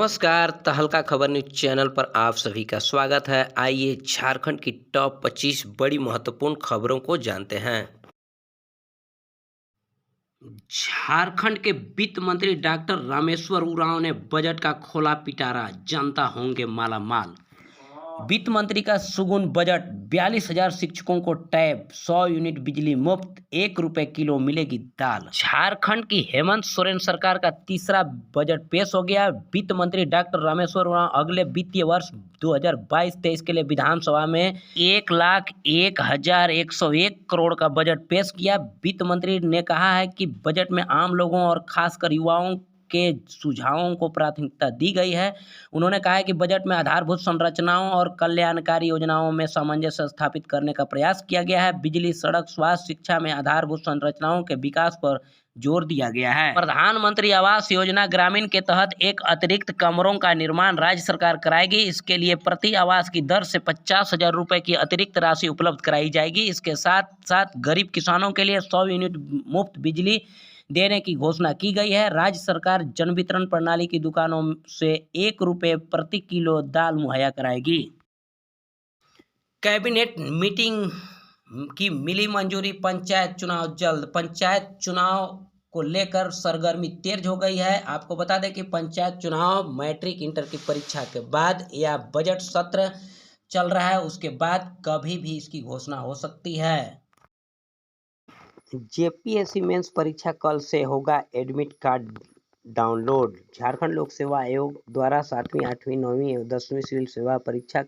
नमस्कार, तहलका खबर न्यूज़ चैनल पर आप सभी का स्वागत है। आइए झारखंड की टॉप 25 बड़ी महत्वपूर्ण खबरों को जानते हैं। झारखंड के वित्त मंत्री डॉक्टर रामेश्वर उरांव ने बजट का खोला पिटारा, जनता होंगे मालामाल। वित्त मंत्री का सुगुन बजट, 42,000 शिक्षकों को टैब, 100 यूनिट बिजली मुफ्त, 1 रुपए किलो मिलेगी दाल। झारखंड की हेमंत सोरेन सरकार का तीसरा बजट पेश हो गया। वित्त मंत्री डॉक्टर रामेश्वर उरांव अगले वित्तीय वर्ष 2022-23 के लिए विधानसभा में 1,01,101 करोड़ का बजट पेश किया। वित्त मंत्री ने कहा है कि बजट में आम लोगों और खासकर युवाओं के सुझावों को प्राथमिकता दी गई है। उन्होंने कहा है कि बजट में आधारभूत संरचनाओं और कल्याणकारी योजनाओं में सामंजस्य स्थापित करने का प्रयास किया गया है। बिजली, सड़क, स्वास्थ्य, शिक्षा में आधारभूत संरचनाओं के विकास पर जोर दिया गया है। प्रधानमंत्री आवास योजना ग्रामीण के तहत एक अतिरिक्त कमरों का निर्माण राज्य सरकार कराएगी। इसके लिए प्रति आवास की दर से 50,000 रुपए की अतिरिक्त राशि उपलब्ध कराई जाएगी। इसके साथ साथ गरीब किसानों के लिए 100 यूनिट मुफ्त बिजली देने की घोषणा की गई है। राज्य सरकार जन वितरण प्रणाली की दुकानों से 1 रुपए प्रति किलो दाल मुहैया कराएगी। कैबिनेट मीटिंग की मिली मंजूरी, पंचायत चुनाव जल्द। पंचायत चुनाव को लेकर सरगर्मी तेज हो गई है। आपको बता दें कि पंचायत चुनाव मैट्रिक इंटर की परीक्षा के बाद या बजट सत्र चल रहा है, उसके बाद कभी भी इसकी घोषणा हो सकती है। जेपीएससी मेंस परीक्षा कल से होगा एडमिट कार्ड डाउनलोड। झारखंड लोक सेवा आयोग द्वारा 7वीं, 8वीं, 9वीं और 10वीं सिविल सेवा परीक्षा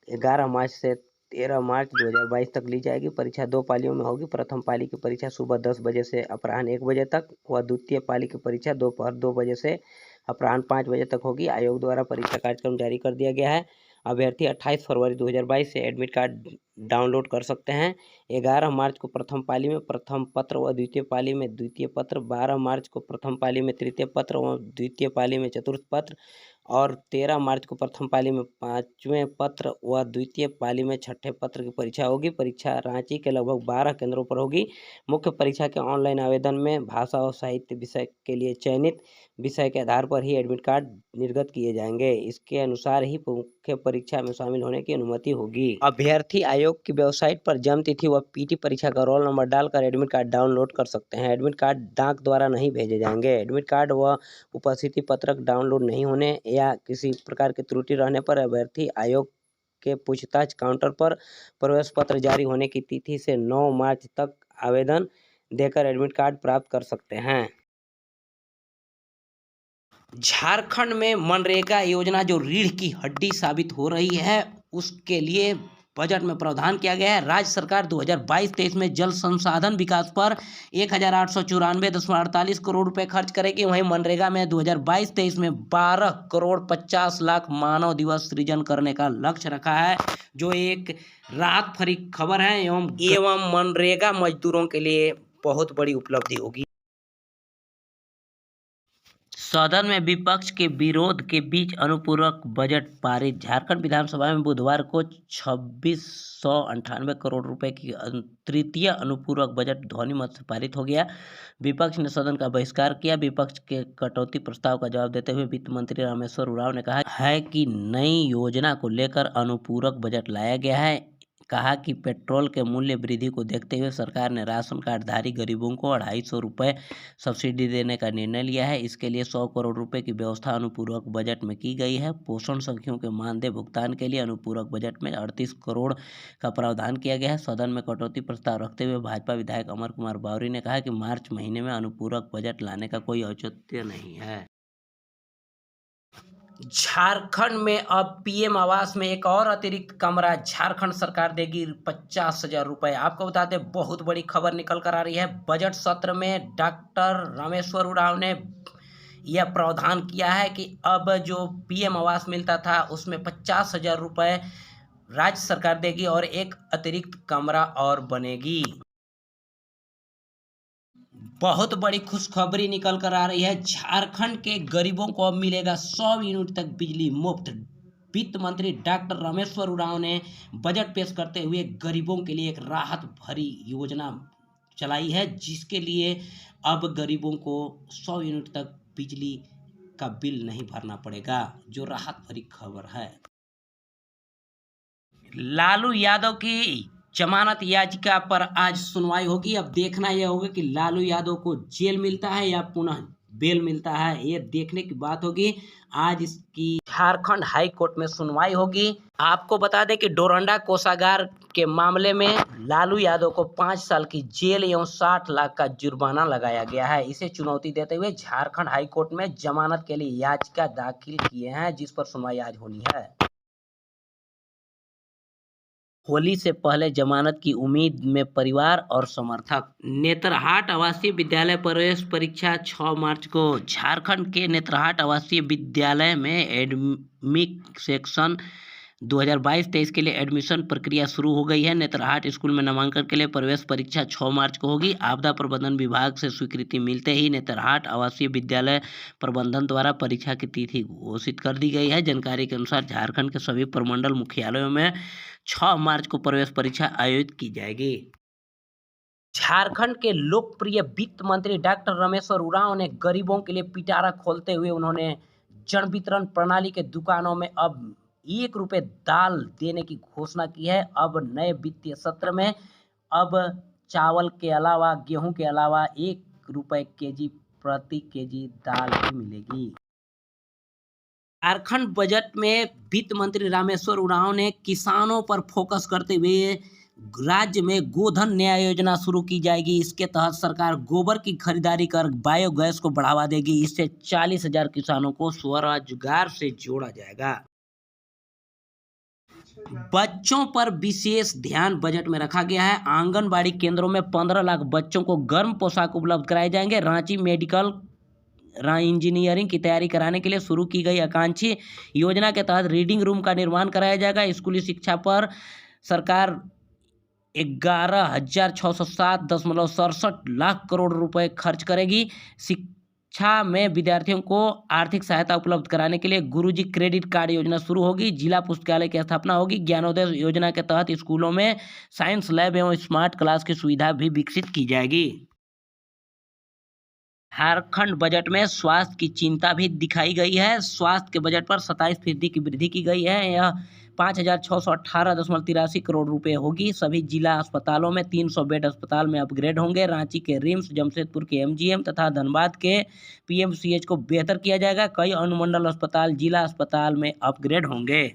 11 मार्च से 13 मार्च 2022 तक ली जाएगी। परीक्षा 2 पालियों में होगी। प्रथम पाली की परीक्षा सुबह 10 बजे से अपराह्न 1 बजे तक व द्वितीय पाली की परीक्षा दोपहर 2 बजे से अपराह्न 5 बजे तक होगी। आयोग द्वारा परीक्षा कार्यक्रम जारी कर दिया गया है। अभ्यर्थी 28 फरवरी 2022 से एडमिट कार्ड डाउनलोड कर सकते हैं। 11 मार्च को प्रथम पाली में प्रथम पत्र व द्वितीय पाली में द्वितीय पत्र, 12 मार्च को प्रथम पाली में तृतीय पत्र व द्वितीय पाली में चतुर्थ पत्र और 13 मार्च को प्रथम पाली में 5वें पत्र व द्वितीय पाली में 6ठे पत्र की परीक्षा होगी। परीक्षा रांची के लगभग 12 केंद्रों पर होगी। मुख्य परीक्षा के ऑनलाइन आवेदन में भाषा और साहित्य विषय के लिए चयनित विषय के आधार पर ही एडमिट कार्ड निर्गत किए जाएंगे। इसके अनुसार ही मुख्य परीक्षा में शामिल होने की अनुमति होगी। अभ्यर्थी आयोग की वेबसाइट पर जन्म तिथि व पीटी परीक्षा का रोल नंबर डालकर एडमिट कार्ड डाउनलोड कर सकते हैं। एडमिट कार्ड डाक द्वारा नहीं भेजे जाएंगे। एडमिट कार्ड व उपस्थिति पत्रक डाउनलोड नहीं होने या किसी प्रकार की त्रुटि रहने पर अभ्यर्थी आयोग के पूछताछ काउंटर पर प्रवेश पत्र जारी होने की तिथि से 9 मार्च तक आवेदन देकर एडमिट कार्ड प्राप्त कर सकते हैं। झारखंड में मनरेगा योजना जो रीढ़ की हड्डी साबित हो रही है, उसके लिए बजट में प्रावधान किया गया है। राज्य सरकार 2022-23 में जल संसाधन विकास पर 1,894.48 करोड़ रुपए खर्च करेगी। वहीं मनरेगा में 2022-23 में 12 करोड़ 50 लाख मानव दिवस सृजन करने का लक्ष्य रखा है, जो एक राहत भरी खबर है एवं मनरेगा मजदूरों के लिए बहुत बड़ी उपलब्धि होगी। सदन में विपक्ष के विरोध के बीच अनुपूरक बजट पारित। झारखंड विधानसभा में बुधवार को 2698 करोड़ रुपए की तृतीय अनुपूरक बजट ध्वनि मत से पारित हो गया। विपक्ष ने सदन का बहिष्कार किया। विपक्ष के कटौती प्रस्ताव का जवाब देते हुए वित्त मंत्री रामेश्वर उरांव ने कहा है कि नई योजना को लेकर अनुपूरक बजट लाया गया है। कहा कि पेट्रोल के मूल्य वृद्धि को देखते हुए सरकार ने राशन कार्डधारी गरीबों को 250 रुपये सब्सिडी देने का निर्णय लिया है। इसके लिए 100 करोड़ रुपए की व्यवस्था अनुपूरक बजट में की गई है। पोषण सखियों के मानदेय भुगतान के लिए अनुपूरक बजट में 38 करोड़ का प्रावधान किया गया है। सदन में कटौती प्रस्ताव रखते हुए भाजपा विधायक अमर कुमार बावरी ने कहा कि मार्च महीने में अनुपूरक बजट लाने का कोई औचित्य नहीं है। झारखंड में अब पीएम आवास में एक और अतिरिक्त कमरा झारखंड सरकार देगी 50,000 रुपए। आपको बता दें, बहुत बड़ी खबर निकल कर आ रही है। बजट सत्र में डॉक्टर रामेश्वर उरांव ने यह प्रावधान किया है कि अब जो पीएम आवास मिलता था उसमें 50,000 रुपए राज्य सरकार देगी और एक अतिरिक्त कमरा और बनेगी। बहुत बड़ी खुशखबरी निकल कर आ रही है। झारखंड के गरीबों को अब मिलेगा 100 यूनिट तक बिजली मुफ्त। वित्त मंत्री डॉक्टर रामेश्वर उरांव ने बजट पेश करते हुए गरीबों के लिए एक राहत भरी योजना चलाई है, जिसके लिए अब गरीबों को 100 यूनिट तक बिजली का बिल नहीं भरना पड़ेगा, जो राहत भरी खबर है। लालू यादव की जमानत याचिका पर आज सुनवाई होगी। अब देखना यह होगा कि लालू यादव को जेल मिलता है या पुनः बेल मिलता है, ये देखने की बात होगी। आज इसकी झारखंड हाई कोर्ट में सुनवाई होगी। आपको बता दें कि डोरंडा कोषागार के मामले में लालू यादव को 5 साल की जेल एवं 60 लाख का जुर्माना लगाया गया है। इसे चुनौती देते हुए झारखंड हाई कोर्ट में जमानत के लिए याचिका दाखिल किए हैं, जिस पर सुनवाई आज होनी है। होली से पहले जमानत की उम्मीद में परिवार और समर्थक। नेतरहाट आवासीय विद्यालय प्रवेश परीक्षा 6 मार्च को। झारखंड के नेतरहाट आवासीय विद्यालय में एडमिक सेक्शन 2022-23 के लिए एडमिशन प्रक्रिया शुरू हो गई है। नेतरहाट स्कूल में नामांकन के लिए प्रवेश परीक्षा 6 मार्च को होगी। आपदा प्रबंधन विभाग से स्वीकृति मिलते ही नेतरहाट आवासीय विद्यालय प्रबंधन द्वारा परीक्षा की तिथि घोषित कर दी गई है। जानकारी के अनुसार झारखंड के सभी प्रमंडल मुख्यालयों में 6 मार्च को प्रवेश परीक्षा आयोजित की जाएगी। झारखंड के लोकप्रिय वित्त मंत्री डॉक्टर रामेश्वर उरांव ने गरीबों के लिए पिटारा खोलते हुए उन्होंने जन वितरण प्रणाली के दुकानों में अब 1 रुपये दाल देने की घोषणा की है। अब नए वित्तीय सत्र में अब चावल के अलावा, गेहूं के अलावा 1 रुपये केजी प्रति केजी दाल भी मिलेगी। झारखंड बजट में वित्त मंत्री रामेश्वर उरांव ने किसानों पर फोकस करते हुए राज्य में गोधन न्याय योजना शुरू की जाएगी। इसके तहत सरकार गोबर की खरीदारी कर बायोगैस को बढ़ावा देगी। इससे 40,000 किसानों को स्वरोजगार से जोड़ा जाएगा। बच्चों पर विशेष ध्यान बजट में रखा गया है। आंगनबाड़ी केंद्रों में 15 लाख बच्चों को गर्म पोशाक उपलब्ध कराए जाएंगे। रांची मेडिकल इंजीनियरिंग की तैयारी कराने के लिए शुरू की गई आकांक्षी योजना के तहत रीडिंग रूम का निर्माण कराया जाएगा। स्कूली शिक्षा पर सरकार 11,607.67 लाख करोड़ रुपए खर्च करेगी। शिक्षा में विद्यार्थियों को आर्थिक सहायता उपलब्ध कराने के लिए गुरुजी क्रेडिट कार्ड योजना शुरू होगी। जिला पुस्तकालय की स्थापना होगी। ज्ञानोदय योजना के तहत स्कूलों में साइंस लैब एवं स्मार्ट क्लास की सुविधा भी विकसित की जाएगी। झारखंड बजट में स्वास्थ्य की चिंता भी दिखाई गई है। स्वास्थ्य के बजट पर 27% की वृद्धि की गई है। यह 5,618.83 करोड़ रुपए होगी। सभी जिला अस्पतालों में 300 बेड अस्पताल में अपग्रेड होंगे। रांची के रिम्स, जमशेदपुर के एमजीएम तथा धनबाद के पीएमसीएच को बेहतर किया जाएगा। कई अनुमंडल अस्पताल जिला अस्पताल में अपग्रेड होंगे।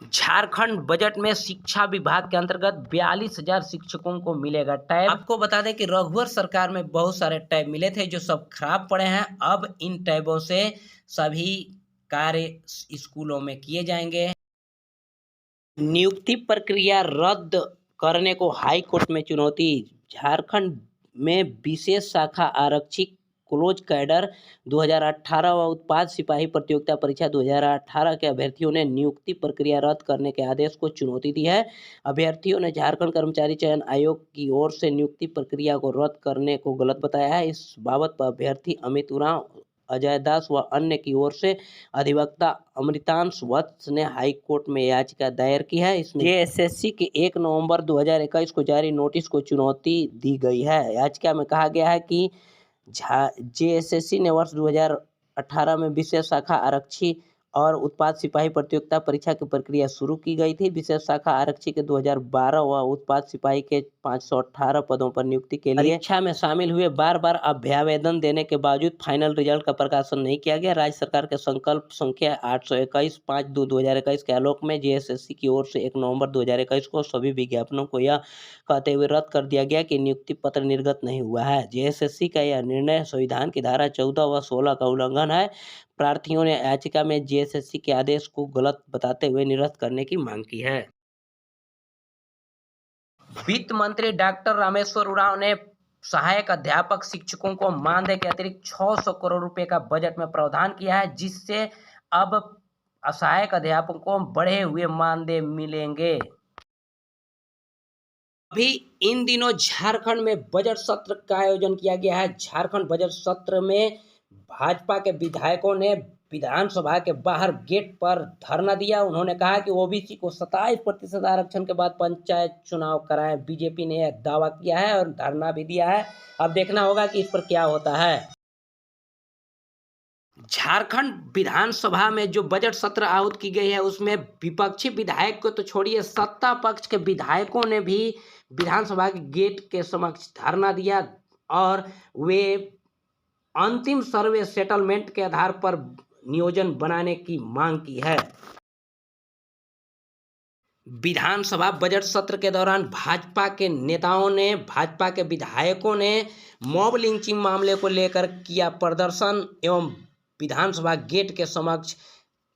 झारखंड बजट में शिक्षा विभाग के अंतर्गत 42,000 शिक्षकों को मिलेगा टैब। आपको बता दें कि रघुवर सरकार में बहुत सारे टैब मिले थे जो सब खराब पड़े हैं। अब इन टैबों से सभी कार्य स्कूलों में किए जाएंगे। नियुक्ति प्रक्रिया रद्द करने को हाई कोर्ट में चुनौती। झारखंड में विशेष शाखा आरक्षी क्लोज कैडर 2018 व उत्पाद सिपाही प्रतियोगिता परीक्षा 2018 के अभ्यर्थियों ने नियुक्ति प्रक्रिया रद्द करने के आदेश को चुनौती दी है। अभ्यर्थियों ने झारखंड कर्मचारी चयन आयोग की ओर से नियुक्ति प्रक्रिया को रद्द करने को गलत बताया है। इस बाबत पर अभ्यर्थी अमित उरांव, अजय दास व अन्य की ओर से अधिवक्ता अमृतांश वत्स ने हाई कोर्ट में याचिका दायर की है। इसमें जेएसएससी के 1 नवंबर 2021 को जारी नोटिस को चुनौती दी गई है। याचिका में कहा गया है कि जेएसएससी ने वर्ष 2018 में विशेष शाखा आरक्षी और उत्पाद सिपाही प्रतियोगिता परीक्षा की प्रक्रिया शुरू की गई थी। विशेष शाखा आरक्षी के 2012 व उत्पाद सिपाही के 518 पदों पर नियुक्ति के लिए परीक्षा में शामिल हुए बार बार अभ्यावेदन देने के बावजूद फाइनल रिजल्ट का प्रकाशन नहीं किया गया। राज्य सरकार के संकल्प संख्या 821/5/2021 के आलोक में जेएसएससी की ओर से 1 नवंबर 2021 को सभी विज्ञापनों को यह कहते हुए रद्द कर दिया गया कि नियुक्ति पत्र निर्गत नहीं हुआ है। जेएसएससी का यह निर्णय संविधान की धारा 14 व 16 का उल्लंघन है। प्रार्थियों ने याचिका में जेएसएससी के आदेश को गलत बताते हुए निरस्त करने की मांग की है। वित्त मंत्री डॉक्टर रामेश्वर उरांव ने सहायक अध्यापक शिक्षकों को मानदेय के अतिरिक्त 600 करोड़ रुपए का बजट में प्रावधान किया है, जिससे अब सहायक अध्यापकों को बढ़े हुए मानदेय मिलेंगे। अभी इन दिनों झारखंड में बजट सत्र का आयोजन किया गया है। झारखंड बजट सत्र में भाजपा के विधायकों ने विधानसभा के बाहर गेट पर धरना दिया। उन्होंने कहा कि ओबीसी को 27% आरक्षण के बाद पंचायत चुनाव कराएं। बीजेपी ने यह दावा किया है और धरना भी दिया है। अब देखना होगा कि इस पर क्या होता है। झारखंड विधानसभा में जो बजट सत्र आहूत की गई है उसमें विपक्षी विधायक को तो छोड़िए, सत्ता पक्ष के विधायकों ने भी विधानसभा के गेट के समक्ष धरना दिया और वे अंतिम सर्वे सेटलमेंट के आधार पर नियोजन बनाने की मांग की है। विधानसभा बजट सत्र के दौरान भाजपा के नेताओं ने, भाजपा के विधायकों ने मॉब लिंचिंग मामले को लेकर किया प्रदर्शन एवं विधानसभा गेट के समक्ष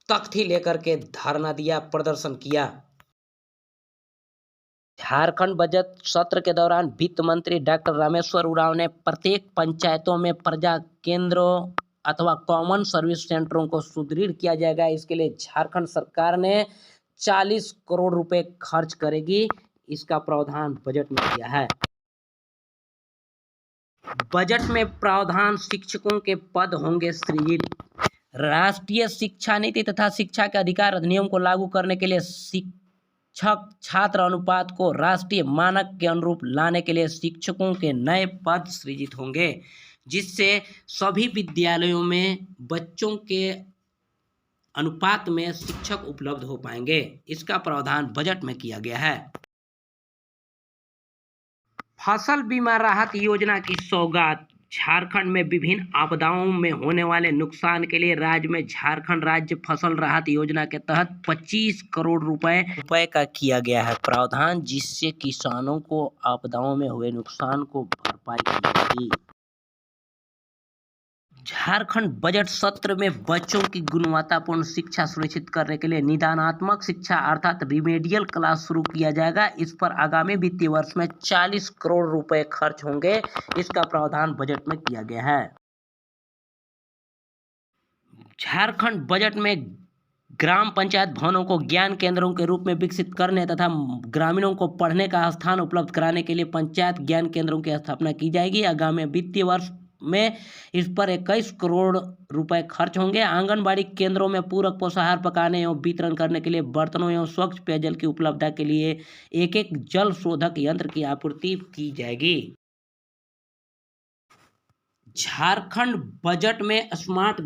तख्ती लेकर के धरना दिया, प्रदर्शन किया। झारखंड बजट सत्र के दौरान वित्त मंत्री डॉक्टर रामेश्वर उरांव ने प्रत्येक पंचायतों में प्रजा केंद्रों अथवा कॉमन सर्विस सेंटरों को सुदृढ़ किया जाएगा। इसके लिए झारखंड सरकार ने 40 करोड़ रुपए खर्च करेगी, इसका प्रावधान बजट में किया है। बजट में प्रावधान शिक्षकों के पद होंगे सृजित। राष्ट्रीय शिक्षा नीति तथा शिक्षा के अधिकार अधिनियम को लागू करने के लिए शिक्षक छात्र अनुपात को राष्ट्रीय मानक के अनुरूप लाने के लिए शिक्षकों के नए पद सृजित होंगे, जिससे सभी विद्यालयों में बच्चों के अनुपात में शिक्षक उपलब्ध हो पाएंगे। इसका प्रावधान बजट में किया गया है। फसल बीमा राहत योजना की सौगात। झारखंड में विभिन्न आपदाओं में होने वाले नुकसान के लिए राज्य में झारखंड राज्य फसल राहत योजना के तहत 25 करोड़ रुपए का किया गया है प्रावधान, जिससे किसानों को आपदाओं में हुए नुकसान को भरपाई मिलेगी। झारखंड बजट सत्र में बच्चों की गुणवत्तापूर्ण शिक्षा सुनिश्चित करने के लिए निदानात्मक शिक्षा अर्थात रिमेडियल क्लास शुरू किया जाएगा। इस पर आगामी वित्तीय वर्ष में 40 करोड़ रुपए खर्च होंगे, इसका प्रावधान बजट में किया गया है। झारखंड बजट में ग्राम पंचायत भवनों को ज्ञान केंद्रों के रूप में विकसित करने तथा ग्रामीणों को पढ़ने का स्थान उपलब्ध कराने के लिए पंचायत ज्ञान केंद्रों की स्थापना की जाएगी। आगामी वित्तीय वर्ष में इस पर 21 करोड़ रुपए खर्च होंगे। आंगनबाड़ी केंद्रों में पूरक पोषाहार पकाने एवं वितरण करने के लिए बर्तनों एवं स्वच्छ पेयजल की उपलब्धता के लिए एक जल शोधक यंत्र की आपूर्ति की जाएगी। झारखंड बजट में स्मार्ट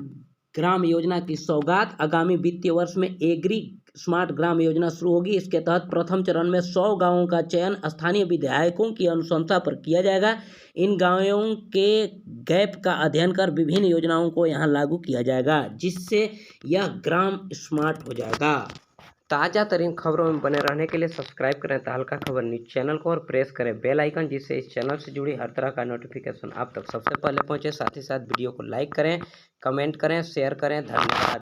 ग्राम योजना की सौगात। आगामी वित्तीय वर्ष में एग्री स्मार्ट ग्राम योजना शुरू होगी। इसके तहत प्रथम चरण में 100 गांवों का चयन स्थानीय विधायकों की अनुशंसा पर किया जाएगा। इन गांवों के गैप का अध्ययन कर विभिन्न योजनाओं को यहां लागू किया जाएगा, जिससे यह ग्राम स्मार्ट हो जाएगा। ताज़ा तरीन खबरों में बने रहने के लिए सब्सक्राइब करें तहलका खबर न्यूज चैनल को और प्रेस करें बेल आइकन, जिससे इस चैनल से जुड़ी हर तरह का नोटिफिकेशन आप तक सबसे पहले पहुंचे। साथ ही साथ वीडियो को लाइक करें, कमेंट करें, शेयर करें। धन्यवाद।